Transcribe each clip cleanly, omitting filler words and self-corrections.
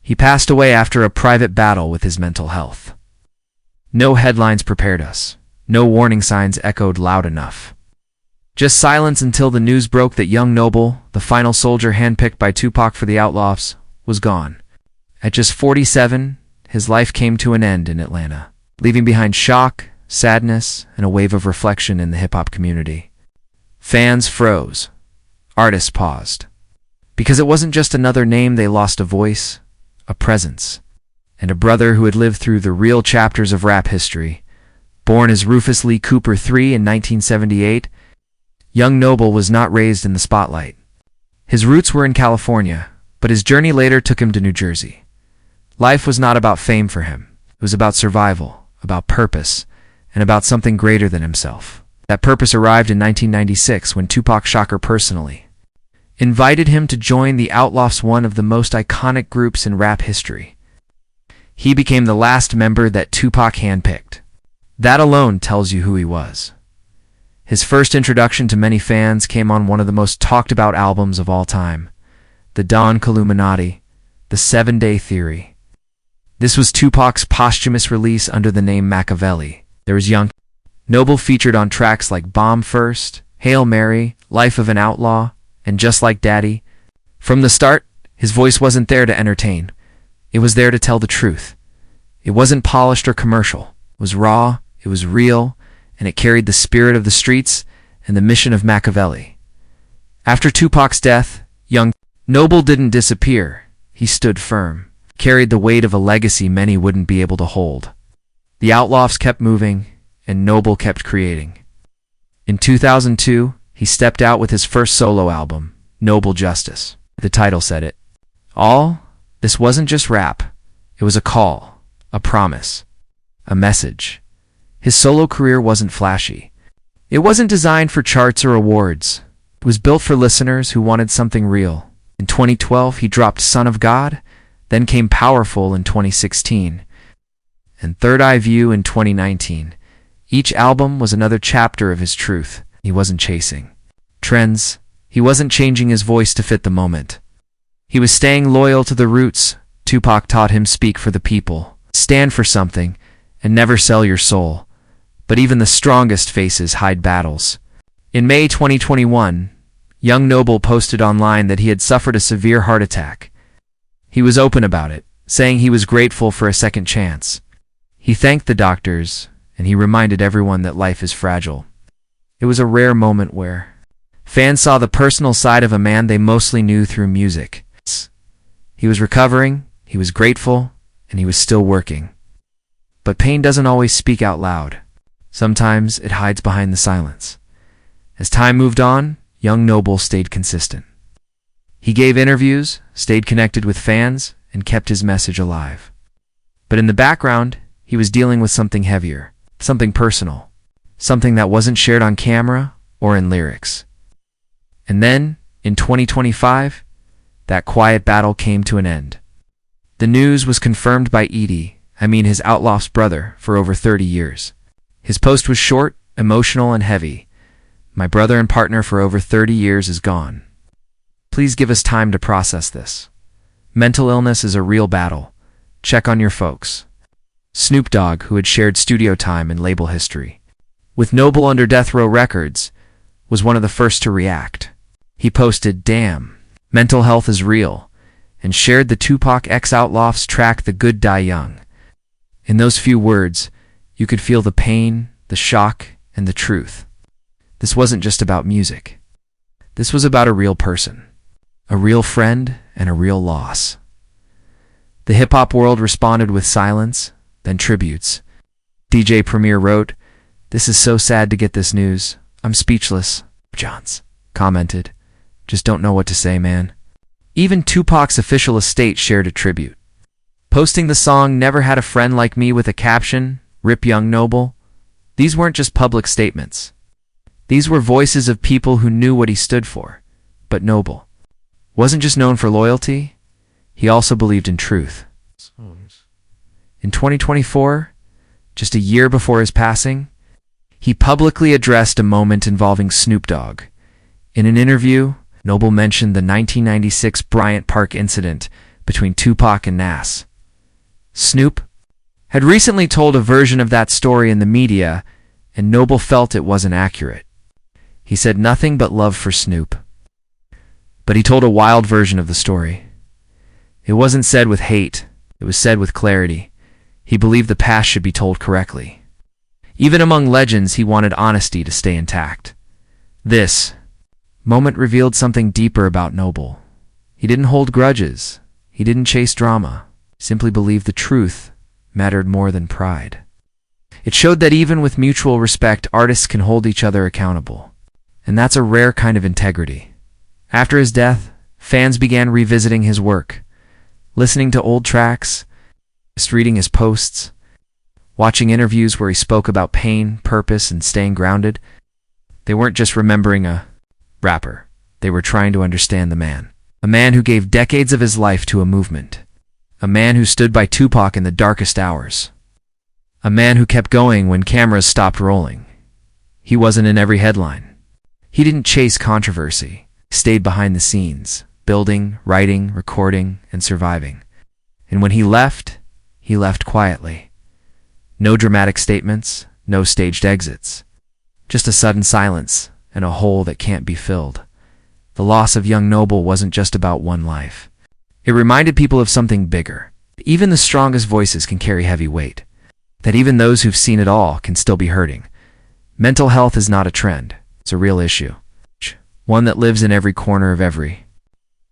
He passed away after a private battle with his mental health. No headlines prepared us. No warning signs echoed loud enough. Just silence until the news broke that young Noble, the final soldier handpicked by Tupac for the Outlaws, was gone. At just 47, his life came to an end in Atlanta, leaving behind shock, sadness, and a wave of reflection in the hip-hop community. Fans froze. Artists paused. Because it wasn't just another name, they lost a voice, a presence, and a brother who had lived through the real chapters of rap history. Born as Rufus Lee Cooper III in 1978, young Noble was not raised in the spotlight. His roots were in California, but his journey later took him to New Jersey. Life was not about fame for him. It was about survival, about purpose, and about something greater than himself. That purpose arrived in 1996 when Tupac Shakur personally invited him to join the Outlaws, one of the most iconic groups in rap history. He became the last member that Tupac handpicked. That alone tells you who he was. His first introduction to many fans came on one of the most talked about albums of all time, the Don Illuminati, The 7 Day Theory. This was Tupac's posthumous release under the name Machiavelli. There was young Noble featured on tracks like Bomb First, Hail Mary, Life of an Outlaw, and Just Like Daddy. From the start, his voice wasn't there to entertain. It was there to tell the truth. It wasn't polished or commercial. It was raw, it was real, and it carried the spirit of the streets and the mission of Machiavelli. After Tupac's death, young Noble didn't disappear. He stood firm, carried the weight of a legacy many wouldn't be able to hold. The Outlaws kept moving, and Noble kept creating. In 2002, he stepped out with his first solo album, Noble Justice. The title said it all. This wasn't just rap. It was a call, a promise, a message. His solo career wasn't flashy. It wasn't designed for charts or awards. It was built for listeners who wanted something real. In 2012, he dropped Son of God, then came Powerful in 2016, and Third Eye View in 2019. Each album was another chapter of his truth. He wasn't chasing trends. He wasn't changing his voice to fit the moment. He was staying loyal to the roots. Tupac taught him speak for the people, stand for something, and never sell your soul. But even the strongest faces hide battles. In May 2021, young Noble posted online that he had suffered a severe heart attack. He was open about it, saying he was grateful for a second chance. He thanked the doctors, and he reminded everyone that life is fragile. It was a rare moment where fans saw the personal side of a man they mostly knew through music. He was recovering, he was grateful, and he was still working. But pain doesn't always speak out loud. Sometimes it hides behind the silence. As time moved on, young Noble stayed consistent. He gave interviews, stayed connected with fans, and kept his message alive. But in the background, he was dealing with something heavier, something personal, something that wasn't shared on camera or in lyrics. And then, in 2025, that quiet battle came to an end. The news was confirmed by his Outlaw's brother, for over 30 years. His post was short, emotional, and heavy. My brother and partner for over 30 years is gone. Please give us time to process this. Mental illness is a real battle. Check on your folks. Snoop Dogg, who had shared studio time and label history with Noble under Death Row Records, was one of the first to react. He posted, "Damn, mental health is real," and shared the Tupac X Outlaw's track The Good Die Young. In those few words, you could feel the pain, the shock, and the truth. This wasn't just about music. This was about a real person, a real friend, and a real loss. The hip-hop world responded with silence, then tributes. DJ Premier wrote, "This is so sad to get this news. I'm speechless." Johns commented, "Just don't know what to say, man." Even Tupac's official estate shared a tribute, posting the song Never Had a Friend Like Me with a caption, "Rip Young Noble." These weren't just public statements. These were voices of people who knew what he stood for. But Noble wasn't just known for loyalty, he also believed in truth. In 2024, just a year before his passing, he publicly addressed a moment involving Snoop Dogg. In an interview, Noble mentioned the 1996 Bryant Park incident, between Tupac and Nas. Snoop had recently told a version of that story in the media, and Noble felt it wasn't accurate. He said nothing but love for Snoop. But he told a wild version of the story. It wasn't said with hate, it was said with clarity. He believed the past should be told correctly. Even among legends, he wanted honesty to stay intact. This moment revealed something deeper about Noble. He didn't hold grudges. He didn't chase drama. He simply believed the truth mattered more than pride. It showed that even with mutual respect, artists can hold each other accountable. And that's a rare kind of integrity. After his death, fans began revisiting his work, listening to old tracks, just reading his posts, watching interviews where he spoke about pain, purpose, and staying grounded. They weren't just remembering a rapper. They were trying to understand the man. A man who gave decades of his life to a movement. A man who stood by Tupac in the darkest hours. A man who kept going when cameras stopped rolling. He wasn't in every headline. He didn't chase controversy. He stayed behind the scenes, building, writing, recording, and surviving. And when he left quietly. No dramatic statements, no staged exits. Just a sudden silence and a hole that can't be filled. The loss of young Noble wasn't just about one life. It reminded people of something bigger. Even the strongest voices can carry heavy weight. That even those who've seen it all can still be hurting. Mental health is not a trend. It's a real issue. One that lives in every corner of every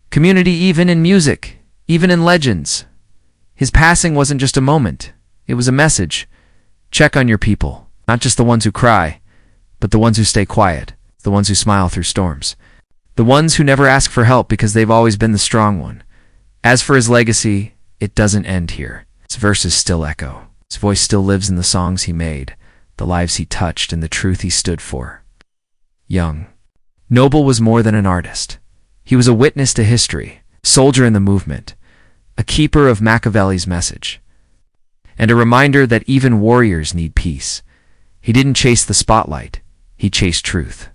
community, even in music, even in legends. His passing wasn't just a moment. It was a message. Check on your people. Not just the ones who cry, but the ones who stay quiet. The ones who smile through storms. The ones who never ask for help because they've always been the strong one. As for his legacy, it doesn't end here. His verses still echo. His voice still lives in the songs he made, the lives he touched, and the truth he stood for. Young Noble was more than an artist. He was a witness to history, soldier in the movement, a keeper of Machiavelli's message, and a reminder that even warriors need peace. He didn't chase the spotlight. He chased truth.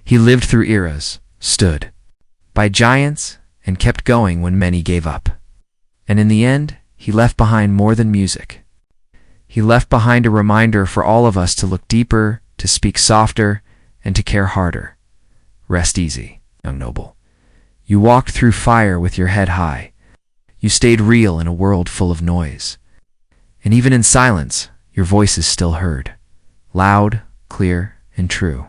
He lived through eras, stood by giants, and kept going when many gave up. And in the end, he left behind more than music. He left behind a reminder for all of us to look deeper, to speak softer, and to care harder. Rest easy, young Noble. You walked through fire with your head high. You stayed real in a world full of noise. And even in silence, your voice is still heard. Loud, clear, and true.